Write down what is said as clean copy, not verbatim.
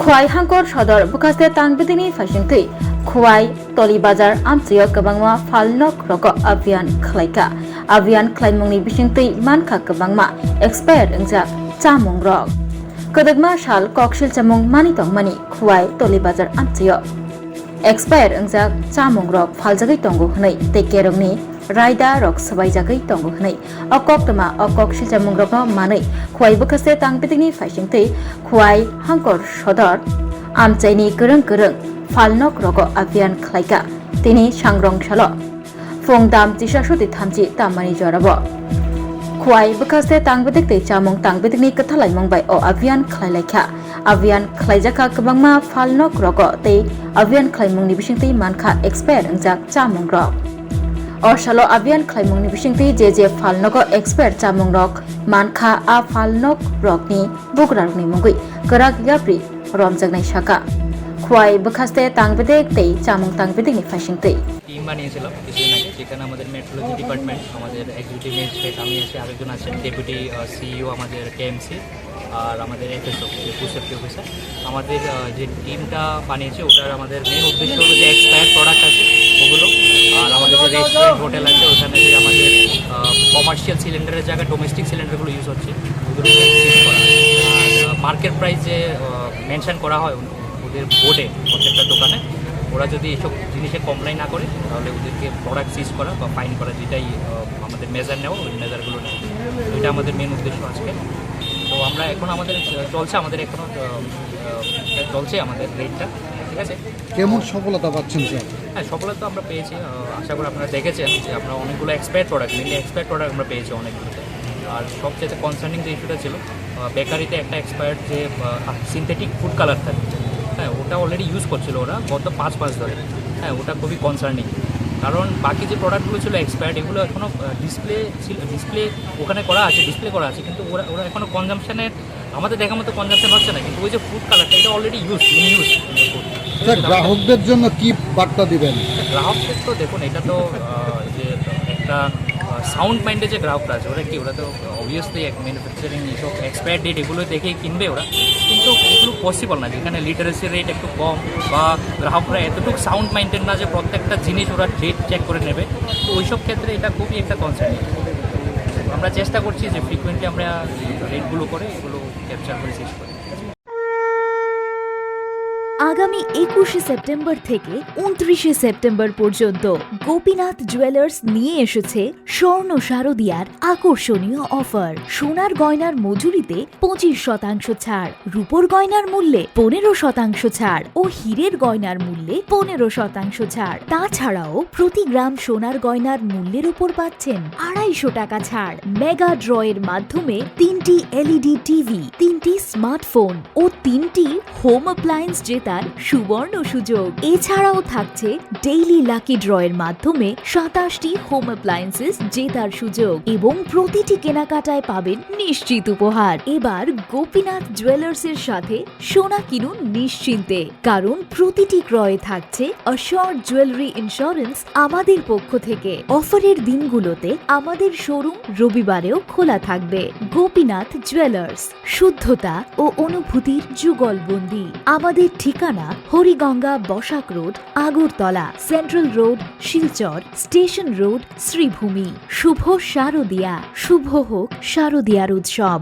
খোয়াই হাঙ্কর সদর বুকাস্তে তাংবিদিনি ফাইসিংতৈ খোয়াই তলি বাজার আমচিও गोबांमा फालनक रग अभियान खलायका अभियान खलायमुंनि बिसिंतै मानखा गोबांमा एक्सपायर इंजाक चामुं रग कदगमा साल ककसिल चामुं मानि तंगमानि खवाई तली बाजार आमचियो एक्सपायर इंजाक चामुं रग फालजागै तंगो हनै तेकेरंनि रायदा रग सबायजागै तंगो हनै अकक्तमा अककसिल चामुं रग मानै खवाई बुकास्ते तांबिदिनि फाइसिंतै खवाई हांकर सदर आमचाइनि गोरों गोरों फालनक रग अभियान खलायका तिनि सांग्रंसाल फुं दाम 13:30 तामानि जराबो खवाई बुकास्ते तांबिदिक चामुं तांबिदिकनि कथालायमंबाय अ अभियान खलायलायखा अभियान खलायजाखा गोबांमा फालनक रग तै अभियान खलायमुंनि बिसिंतै मानखा एक्सपायर इंजाक चामुं रग अरसालो अभियान खलायमुंनि बिसिंतै जे फालनक एक्सपायर चामुं रग मानखा आ फालनक रगनि बुग्रारनि मुंगै गोरा गियाप्रि रमजागनाय शाखा খোয়াই বুকাস্তে তাংবিদিক তৈ চামুং তাংবিদিকনি ফাইসিংতৈ টিম বানিয়েছিলাম কিছুদিন আগে, যেখানে আমাদের মেট্রোলজি ডিপার্টমেন্ট, আমাদের এক্সিকিউটিভ ম্যাজিস্ট্রেট, আমি আছি, আরেকজন আছেন ডেপুটি সিইও আমাদের কেএমসি, আর আমাদের এফএসও ফুড সেফটি অফিসার। আমাদের যে টিমটা বানিয়েছে ওটার আমাদের মেন উদ্দেশ্য হলো যে এক্সপায়ার্ড প্রোডাক্ট আছে ওগুলো, আর আমাদের যে রেস্টুরেন্ট হোটেল আছে ওখানে যে আমাদের কমার্শিয়াল সিলিন্ডারের জায়গায় ডোমেস্টিক সিলিন্ডারগুলো ইউজ হচ্ছে ওগুলোকে সিজ করা, আর মার্কেট প্রাইস যে মেনশন করা হয় ওদের বোর্ডে প্রত্যেকটা দোকানে, ওরা যদি এসব জিনিসে কমপ্লেন না করে তাহলে ওদেরকে প্রোডাক্ট সিজ করা বা ফাইন করা, যেটাই আমাদের মেজার নেওয়া, ওই মেজারগুলো নেওয়া, এটা আমাদের মেন উদ্দেশ্য আজকে। তো আমরা এখন আমাদের চলছে, আমাদের এখনও চলছে আমাদের রেটটা, ঠিক আছে। কেমন সফলতা পাচ্ছেন স্যার? হ্যাঁ, সফলতা আমরা পেয়েছি, আশা করি আপনারা দেখেছেন যে আমরা অনেকগুলো expired product, mainly expired product আমরা পেয়েছি অনেকগুলোতে। আর সবচেয়ে কনসার্নিং যে ইস্যুটা ছিল, বেকারিতে একটা এক্সপায়ার্ড যে সিনথেটিক ফুড কালার থাকে, হ্যাঁ, ওটা অলরেডি ইউজ করছিল ওরা গত 5 মাস ধরে। হ্যাঁ, ওটা খুবই কনসার্নিং, কারণ বাকি যে প্রোডাক্টগুলো ছিল এক্সপায়ার্ড, এগুলো এখনও ডিসপ্লে ওখানে করা আছে, ডিসপ্লে করা আছে, কিন্তু ওরা এখনও কনজামশানের আমাদের দেখার মতো কনজামশন হচ্ছে না, কিন্তু ওই যে ফুড কালারটা এটা অলরেডি ইউজ। স্যার, গ্রাহকদের জন্য কি বার্তা দিবেন? গ্রাহকদের তো দেখুন, এটা তো যে একটা সাউন্ড মাইন্ডে যে গ্রাহকরা আছে ওরা তো অবভিয়াসলি ম্যানুফ্যাকচারিং এইসব এক্সপায়ার ডেট এগুলো দেখেই কিনবে ওরা, কিন্তু এগুলো পসিবল না, যেখানে লিটারেসি রেট একটু কম বা গ্রাহকরা এতটুকু সাউন্ড মাইন্ডেড না যে প্রত্যেকটা জিনিস ওরা ডেট চেক করে নেবে। তো ওইসব ক্ষেত্রে এটা খুবই একটা কনসার্ন। আমরা চেষ্টা করছি যে ফ্রিকুয়েন্টলি আমরা রেটগুলো করে এগুলো ক্যাপচার করে শেষ করি। আগামী 21শে সেপ্টেম্বর থেকে 29শে সেপ্টেম্বর পর্যন্ত গোপীনাথ জুয়েলার্স নিয়ে এসেছে স্বর্ণ শারদিয়ার আকর্ষণীয় অফার। সোনার গয়নার মজুরিতে 25% ছাড়, রূপোর গয়নার মূল্যে 15% ছাড় ও হীরের গয়নার মূল্যে 15% ছাড়। তাছাড়াও প্রতি গ্রাম সোনার গয়নার মূল্যের উপর পাচ্ছেন 250 টাকা ছাড়। মেগা ড্রয়ের মাধ্যমে 3টি এলইডি টিভি, 3টি স্মার্টফোন ও 3টি হোম অ্যাপ্লায়েন্স জেতার সুবর্ণ সুযোগ। এছাড়াও থাকছে ডেইলি লাকি ড্রয়ের মাধ্যমে 27টি হোম অ্যাপ্লায়েন্সেস জেতার সুযোগ এবং প্রতিটি কেনাকাটায় পাবেন নিশ্চিত উপহার। এবার গোপীনাথ জুয়েলার্সের সাথে সোনা কিনুন নিশ্চিন্তে, কারণ প্রতিটি ক্রয়ে থাকছে অ্যাশিওরড জুয়েলারি ইন্স্যুরেন্স আমাদের পক্ষ থেকে। অফারের দিনগুলোতে আমাদের শোরুম রবিবারেও খোলা থাকবে। গোপীনাথ জুয়েলার্স, শুদ্ধতা ও অনুভূতির যুগলবন্দি। আমাদের ঠিকানা Hariganga Basak road, Agartala, central road, Silchar, station road, Sribhumi. শুভ শারদিয়া, শুভ হোক শারদিয়ার উৎসব।